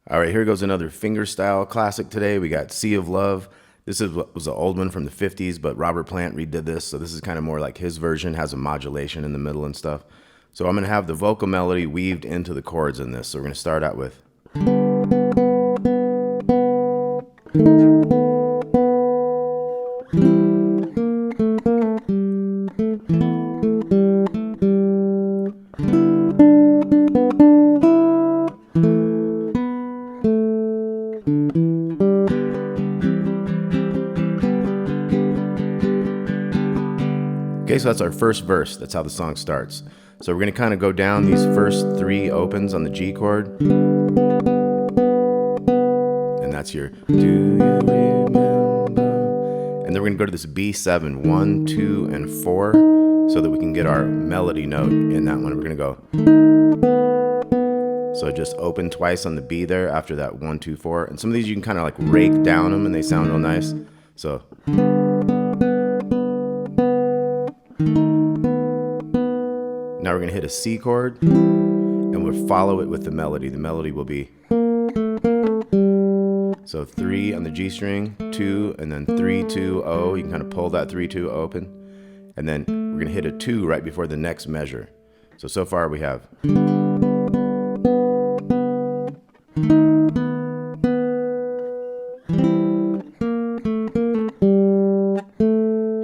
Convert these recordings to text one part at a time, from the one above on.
All right, here goes another fingerstyle classic today. We got Sea of Love. This was an old one from the 50s, but Robert Plant redid this. So this is kind of more like his version, has a modulation in the middle and stuff. So I'm going to have the vocal melody weaved into the chords in this. So we're going to start out with. Okay, so that's our first verse. That's how the song starts. So we're going to kind of go down these first three opens on the G chord. And that's your do you remember? And then we're going to go to this B7, 1, 2, and 4, so that we can get our melody note in that one. We're going to go. So just open twice on the B there after that 1, 2, 4. And some of these you can kind of like rake down them and they sound real nice. So. Now we're going to hit a C chord, and we'll follow it with the melody. The melody will be, so 3 on the G string, 2, and then 3, 2, O. You can kind of pull that 3, 2 open. And then we're going to hit a 2 right before the next measure. So far we have.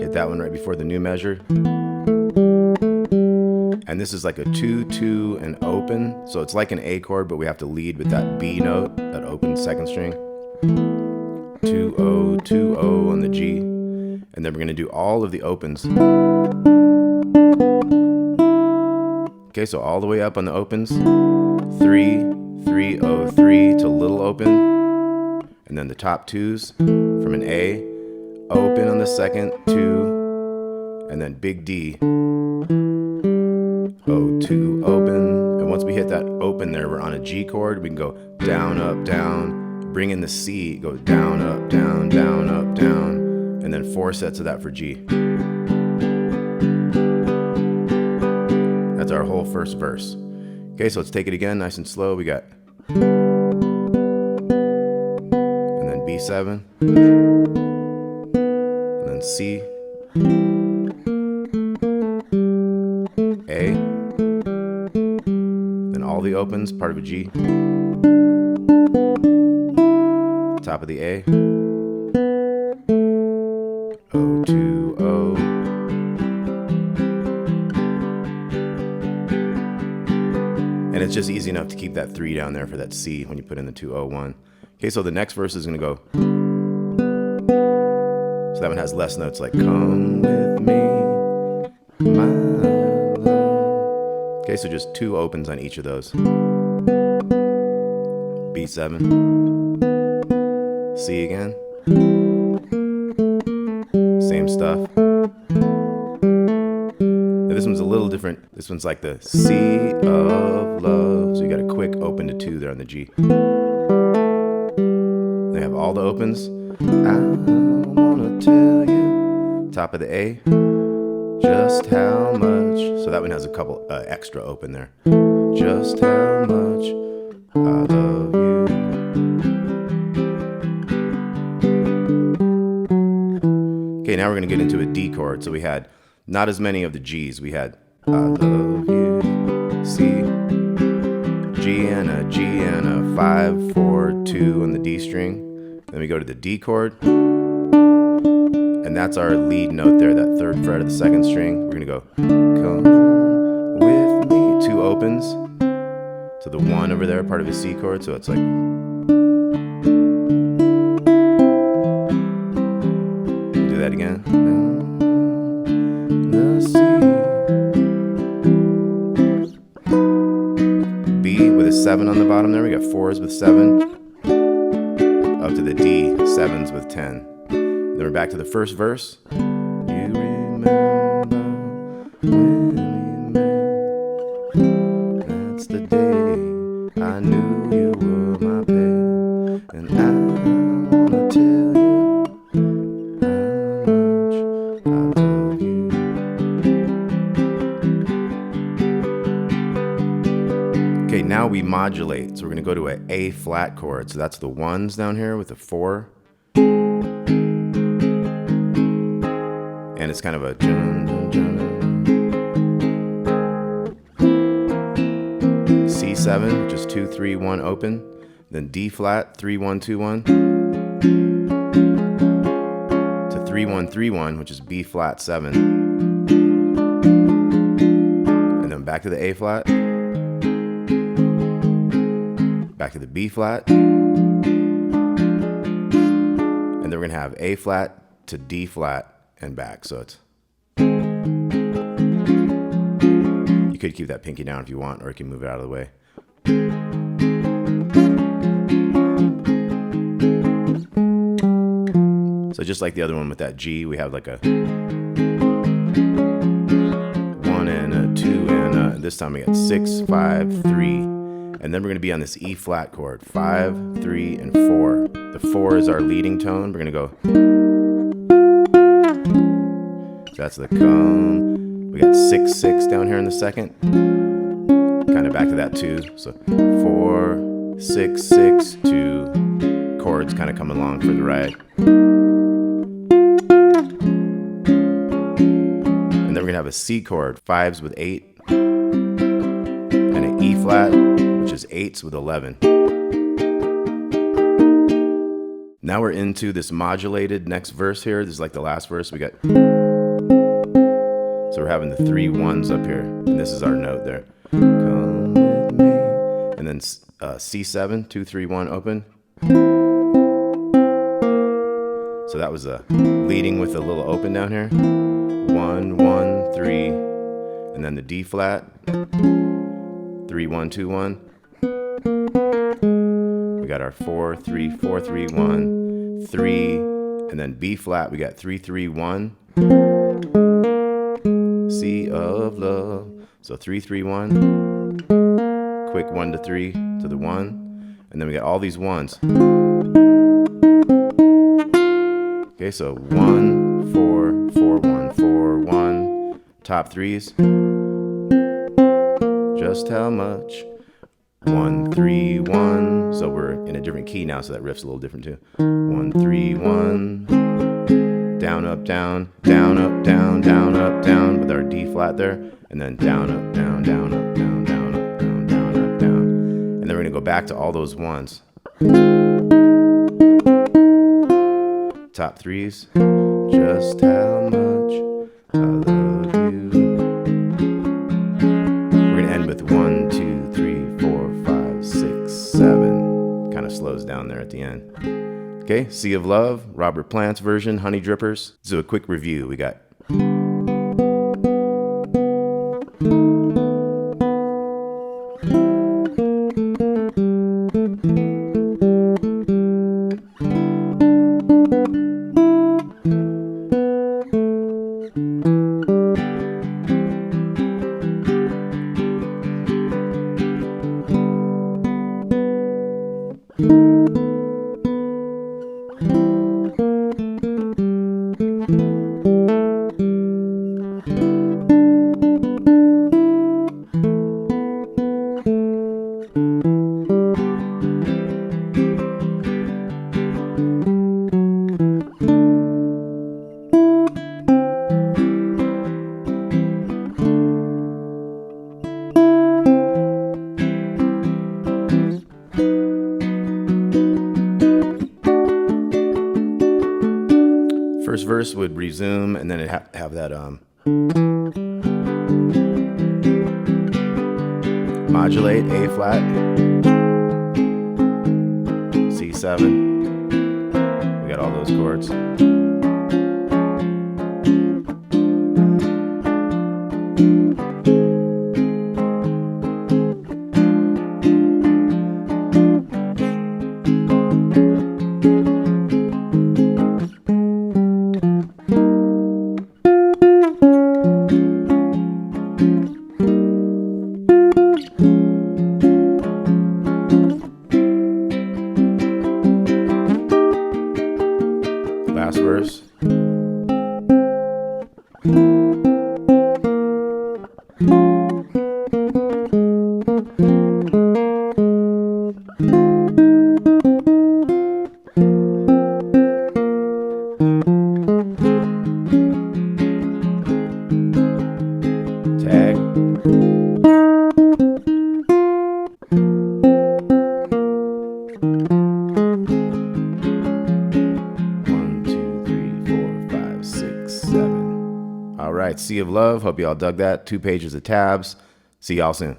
Hit that one right before the new measure. And this is like a 2, 2, and open. So it's like an A chord, but we have to lead with that B note, that open second string. 2, O, 2, O on the G. And then we're going to do all of the opens. Okay, so all the way up on the opens. 3, 3, O, 3 to little open. And then the top twos from an A. Open on the second, 2. And then big D. O2 open, and once we hit that open there, we're on a G chord. We can go down, up, down, bring in the C, go down, up, down, down, up, down, and then 4 sets of that for G. That's our whole first verse. Okay, so let's take it again, nice and slow. We got, and then B7, and then C, A, then all the opens, part of a G, top of the A, O, 2, O, and it's just easy enough to keep that 3 down there for that C when you put in the 2, O, 1. Okay, so the next verse is going to go, so that one has less notes, like come with me, my love. Okay, so just 2 opens on each of those. B7, C again, same stuff. Now this one's a little different. This one's like the Sea of Love. So you got a quick open to 2 there on the G. They have all the opens. I wanna tell you, top of the A, just how much. So that one has a couple extra open there. Just how much I love you. Okay, now we're going to get into a D chord. So we had not as many of the G's. We had I love you, C, G and a 5, 4, 2 on the D string. Then we go to the D chord. And that's our lead note there, that 3rd fret of the 2nd string. We're going to go, come with me, 2 opens. So the 1 over there, part of a C chord, so it's like. Do that again. The C. B with a 7 on the bottom there. We got 4s with 7. Up to the D, 7s with 10. Then we're back to the first verse. You remember when we met? That's the day I knew you were my pet. And I wanna tell you how much I love you. Okay, now we modulate. So we're gonna go to an A flat chord. So that's the ones down here with the 4. And it's kind of a C7, which is 2, 3, 1 open. Then D flat, 3, 1, 2, 1. To 3, 1, 3, 1, which is B flat 7. And then back to the A flat. Back to the B flat. And then we're gonna have A flat to D flat and back. So it's, you could keep that pinky down if you want, or you can move it out of the way. So just like the other one with that G, we have like a 1 and a 2 and a, this time we got 6, 5, 3. And then we're gonna be on this E flat chord, 5, 3, and 4. The 4 is our leading tone. We're gonna go, so that's the come. We got 6, 6 down here in the second. Kind of back to that 2. So 4, 6, 6, 2. Chords kind of coming along for the ride. And then we're gonna have a C chord, 5s with 8. And an E flat, which is 8s with 11. Now we're into this modulated next verse here. This is like the last verse. We got, so we're having the 3 1s up here, and this is our note there. Come with me. And then C7, 2, 3, 1 open. So that was leading with a little open down here. 1, 1, 3, and then the D flat. 3, 1, 2, 1. We got our 4, 3, 4, 3, 1, 3, and then B flat. We got 3, 3, 1. Sea of love. So 3, 3, 1. Quick 1 to 3 to the 1. And then we got all these 1s. Okay, so 1, 4, 4, 1, 4, 1. Top 3s. Just how much? 1, 3, 1. So we're in a different key now, so that riff's a little different too. 1, 3, 1. Down, up, down, down, up, down, down, up, down, with our D flat there, and then down, up, down, down, up, down, down, up, down, down, up, down. And then we're gonna go back to all those 1s. Top 3s. Just how much I love you. We're gonna end with 1, 2, 3, 4, 5, 6, 7. Kind of slows down there at the end. Okay, Sea of Love, Robert Plant's version, Honeydrippers. So a quick review. We got first verse would resume, and then it have that modulate, A flat, C7. We got all those chords. Last verse. right, Sea of Love. Hope y'all dug that. 2 pages of tabs. See y'all soon.